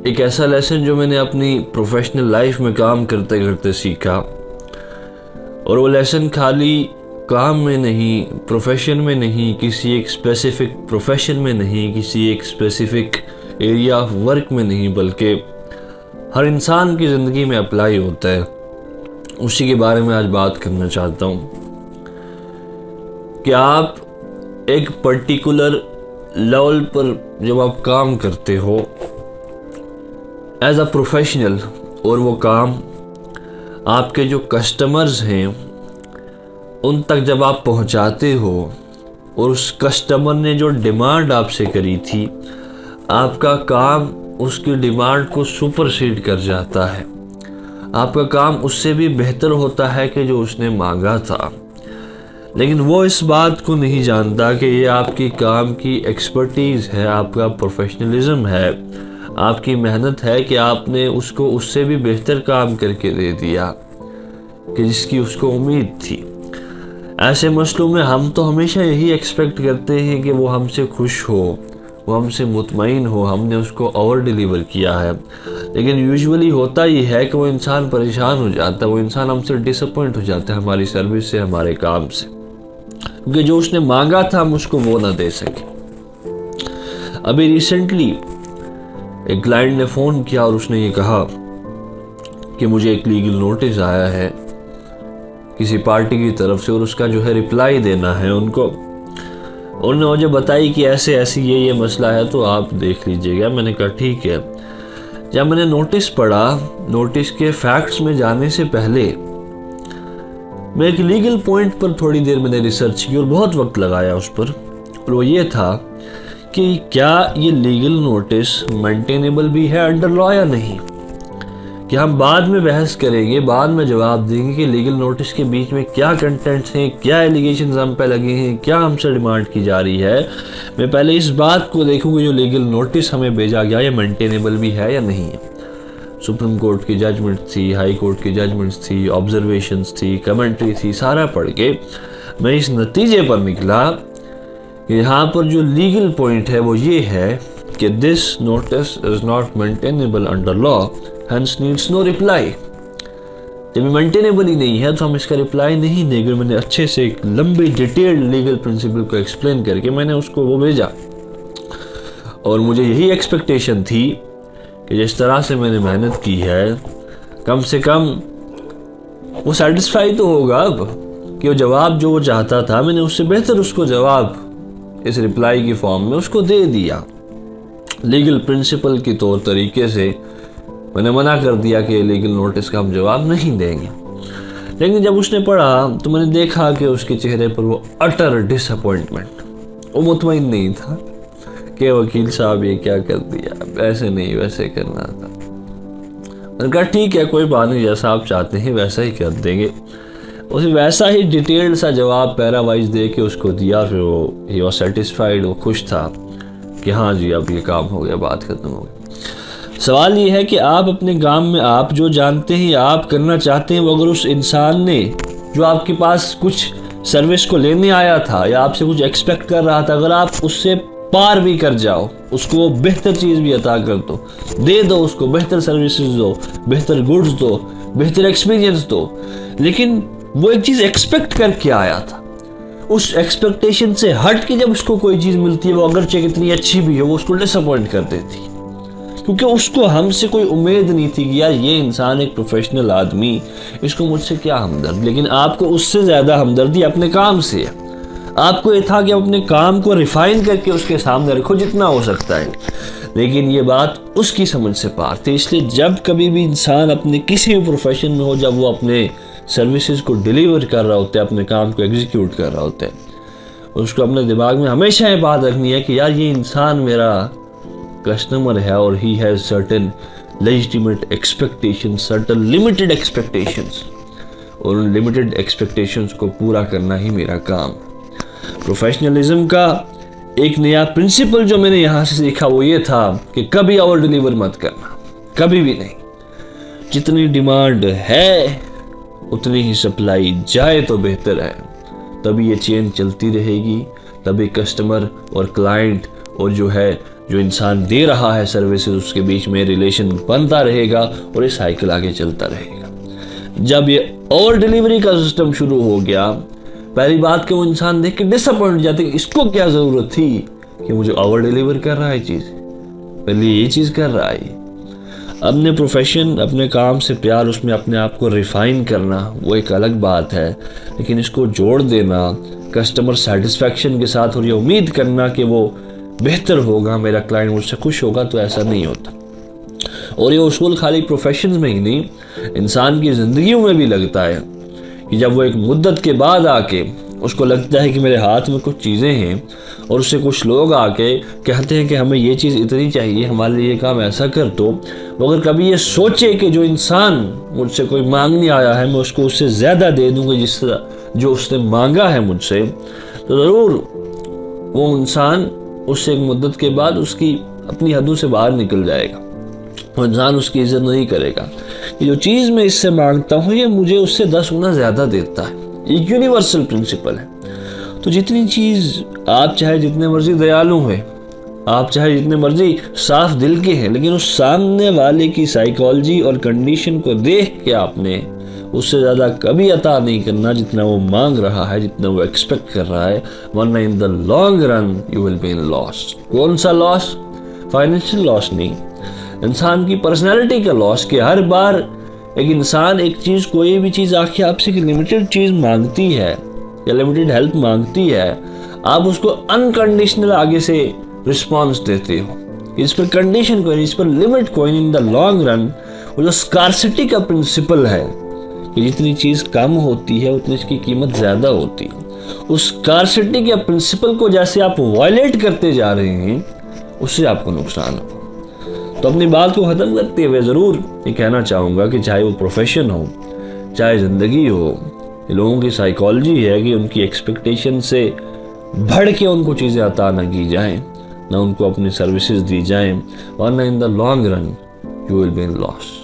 एक ऐसा लेसन जो मैंने अपनी प्रोफेशनल लाइफ में काम करते करते सीखा, और वो लेसन खाली काम में नहीं, प्रोफेशन में नहीं, किसी एक स्पेसिफिक प्रोफेशन में नहीं, किसी एक स्पेसिफिक एरिया ऑफ वर्क में नहीं, बल्कि हर इंसान की ज़िंदगी में अप्लाई होता है। उसी के बारे में आज बात करना चाहता हूँ कि आप एक पर्टिकुलर लेवल पर जब आप काम करते हो एज अ प्रोफेशनल, और वो काम आपके जो कस्टमर्स हैं उन तक जब आप पहुंचाते हो, और उस कस्टमर ने जो डिमांड आपसे करी थी, आपका काम उसकी डिमांड को सुपरसीड कर जाता है। आपका काम उससे भी बेहतर होता है कि जो उसने मांगा था। लेकिन वो इस बात को नहीं जानता कि ये आपकी काम की एक्सपर्टीज़ है, आपका प्रोफेशनलिज्म है, आपकी मेहनत है कि आपने उसको उससे भी बेहतर काम करके दे दिया कि जिसकी उसको उम्मीद थी। ऐसे मसलों में हम तो हमेशा यही एक्सपेक्ट करते हैं कि वो हमसे खुश हो, वो हमसे मुतमईन हो, हमने उसको ओवर डिलीवर किया है। लेकिन यूजुअली होता ही है कि वो इंसान परेशान हो जाता है, वो इंसान हमसे डिसअपॉइंट हो जाता है हमारी सर्विस से, हमारे काम से, क्योंकि जो उसने मांगा था हम उसको वो ना दे सके। अभी रिसेंटली एक क्लाइंट ने फ़ोन किया और उसने ये कहा कि मुझे एक लीगल नोटिस आया है किसी पार्टी की तरफ से, और उसका जो है रिप्लाई देना है उनको। उन्होंने मुझे बताई कि ऐसे ऐसी ये मसला है, तो आप देख लीजिएगा। मैंने कहा ठीक है। जब मैंने नोटिस पढ़ा, नोटिस के फैक्ट्स में जाने से पहले मैं एक लीगल पॉइंट पर थोड़ी देर मैंने रिसर्च की और बहुत वक्त लगाया उस पर, और वो ये था कि क्या ये लीगल नोटिस मेंटेनेबल भी है अंडर लॉ या नहीं। कि हम बाद में बहस करेंगे, बाद में जवाब देंगे कि लीगल नोटिस के बीच में क्या कंटेंट्स हैं, क्या एलिगेशंस हम पे लगे हैं, क्या हमसे डिमांड की जा रही है। मैं पहले इस बात को देखूंगा जो लीगल नोटिस हमें भेजा गया ये मेंटेनेबल भी है या नहीं है। सुप्रीम कोर्ट की जजमेंट थी, हाई कोर्ट की जजमेंट्स थी, ऑब्जर्वेशंस थी, कमेंट्री थी, सारा पढ़ के मैं इस नतीजे पर निकला कि यहाँ पर जो लीगल पॉइंट है वो ये है कि this notice is not maintainable under law, hence needs no reply। जब मेंटेनेबल ही नहीं है तो हम इसका रिप्लाई नहीं देंगे। मैंने अच्छे से एक लंबी डिटेल्ड लीगल प्रिंसिपल को एक्सप्लेन करके मैंने उसको वो भेजा, और मुझे यही एक्सपेक्टेशन थी कि जिस तरह से मैंने मेहनत की है, कम से कम वो सेटिस्फाई तो होगा अब कि वो जवाब जो वो चाहता था मैंने उससे बेहतर उसको जवाब इस रिप्लाई की फॉर्म में उसको दे दिया। लीगल प्रिंसिपल के तौर तरीके से मैंने मना कर दिया कि लीगल नोटिस का हम जवाब नहीं देंगे। लेकिन जब उसने पढ़ा तो मैंने देखा कि उसके चेहरे पर वो अटर डिसअपॉइंटमेंट, वो मुतमईन नहीं था कि वकील साहब ये क्या कर दिया, ऐसे नहीं वैसे करना था। मैंने कहा ठीक है, कोई बात नहीं, जैसा आप चाहते हैं वैसा ही कर देंगे। उसे वैसा ही डिटेल्ड सा जवाब पैरा वाइज दे के उसको दिया। फिर वो ही वॉज सेटिस्फाइड, वो खुश था कि हाँ जी अब ये काम हो गया, बात खत्म हो गई। सवाल ये है कि आप अपने काम में आप जो जानते हैं या आप करना चाहते हैं, वो अगर उस इंसान ने जो आपके पास कुछ सर्विस को लेने आया था या आपसे कुछ एक्सपेक्ट कर रहा था, अगर आप उससे पार भी कर जाओ, उसको बेहतर चीज़ भी अता कर दो, दे दो उसको बेहतर सर्विसेज दो, बेहतर गुड्स दो, बेहतर एक्सपीरियंस दो, लेकिन वो एक चीज़ एक्सपेक्ट करके आया था, उस एक्सपेक्टेशन से हट के जब उसको कोई चीज़ मिलती है, वो अगरचे कितनी अच्छी भी हो, वो उसको डिसअपॉइंट कर देती है, क्योंकि उसको हमसे कोई उम्मीद नहीं थी कि यार ये इंसान एक प्रोफेशनल आदमी, इसको मुझसे क्या हमदर्द। लेकिन आपको उससे ज़्यादा हमदर्दी अपने काम से है। आपको ये था कि अपने काम को रिफाइन करके उसके सामने रखो जितना हो सकता है, लेकिन ये बात उसकी समझ से पार थी। इसलिए जब कभी भी इंसान अपने किसी भी प्रोफेशन में हो, जब वो अपने सर्विसेज को डिलीवर कर रहा होता है, अपने काम को एग्जीक्यूट कर रहा होता है, उसको अपने दिमाग में हमेशा ये बात रखनी है कि यार ये इंसान मेरा कस्टमर है और he has certain legitimate expectations, certain limited expectations, और उन लिमिटेड एक्सपेक्टेशंस को पूरा करना ही मेरा काम। प्रोफेशनलिज्म का एक नया प्रिंसिपल जो मैंने यहाँ से सीखा वो ये था कि कभी ओवर डिलीवर मत करना, कभी भी नहीं। जितनी डिमांड है उतनी ही सप्लाई जाए तो बेहतर है, तभी ये चेन चलती रहेगी, तभी कस्टमर और क्लाइंट और जो है जो इंसान दे रहा है सर्विसेज, उसके बीच में रिलेशन बनता रहेगा और ये साइकिल आगे चलता रहेगा। जब ये ओवर डिलीवरी का सिस्टम शुरू हो गया, पहली बात कि वो इंसान देख के डिसअपॉइंट जाते कि इसको क्या जरूरत थी कि मुझे ओवर डिलीवर कर रहा है चीज, पहले ये चीज कर रहा है। अपने प्रोफेशन, अपने काम से प्यार, उसमें अपने आप को रिफाइन करना वो एक अलग बात है, लेकिन इसको जोड़ देना कस्टमर सेटिस्फैक्शन के साथ और ये उम्मीद करना कि वो बेहतर होगा, मेरा क्लाइंट मुझसे खुश होगा, तो ऐसा नहीं होता। और ये उसूल खाली प्रोफेशन में ही नहीं, इंसान की जिंदगियों में भी लगता है कि जब वो एक मुद्दत के बाद आके उसको लगता है कि मेरे हाथ में कुछ चीज़ें हैं और उससे कुछ लोग आके कहते हैं कि हमें ये चीज़ इतनी चाहिए, हमारे लिए ये काम ऐसा कर दो, वो अगर कभी ये सोचे कि जो इंसान मुझसे कोई मांगने आया है मैं उसको उससे ज़्यादा दे दूँगा जिस जो उसने मांगा है मुझसे, तो ज़रूर वो इंसान उससे एक मुद्दत के बाद उसकी अपनी हदों से बाहर निकल जाएगा। वो इंसान उसकी इज्जत नहीं करेगा कि जो चीज़ मैं इससे मांगता हूँ ये मुझे उससे 10 गुना ज़्यादा देता है। एक यूनिवर्सल प्रिंसिपल है। तो जितनी चीज़ आप चाहे जितने मर्जी दयालु हैं, आप चाहे जितने मर्जी साफ दिल के हैं, लेकिन उस सामने वाले की साइकोलॉजी और कंडीशन को देख के आपने उससे ज़्यादा कभी अता नहीं करना जितना वो मांग रहा है, जितना वो एक्सपेक्ट कर रहा है, वरना in the long run you will be in loss. कौन सा लॉस? फाइनेंशियल लॉस नहीं, इंसान की पर्सनैलिटी का लॉस। कि हर बार एक इंसान एक चीज़, कोई भी चीज़ आके आपसे एक लिमिटेड चीज़ मांगती है या लिमिटेड हेल्प मांगती है, आप उसको अनकंडीशनल आगे से रिस्पॉन्स देते हो। इस पर कंडीशन कोई नहीं, इस पर लिमिट कोई नहीं। इन द लॉन्ग रन वो जो स्कार्सिटी का प्रिंसिपल है कि जितनी चीज़ कम होती है उतनी इसकी कीमत ज़्यादा होती है, उस स्कार्सिटी के प्रिंसिपल को जैसे आप वायलेट करते जा रहे हैं उससे आपको नुकसान हो। तो अपनी बात को ख़त्म करते हुए ज़रूर ये कहना चाहूँगा कि चाहे वो प्रोफेशन हो, चाहे ज़िंदगी हो, लोगों की साइकोलॉजी है कि उनकी एक्सपेक्टेशन से बढ़ के उनको चीज़ें अता न की जाएं, ना उनको अपनी सर्विसेज दी जाएं, वरना in the long run you will be in loss.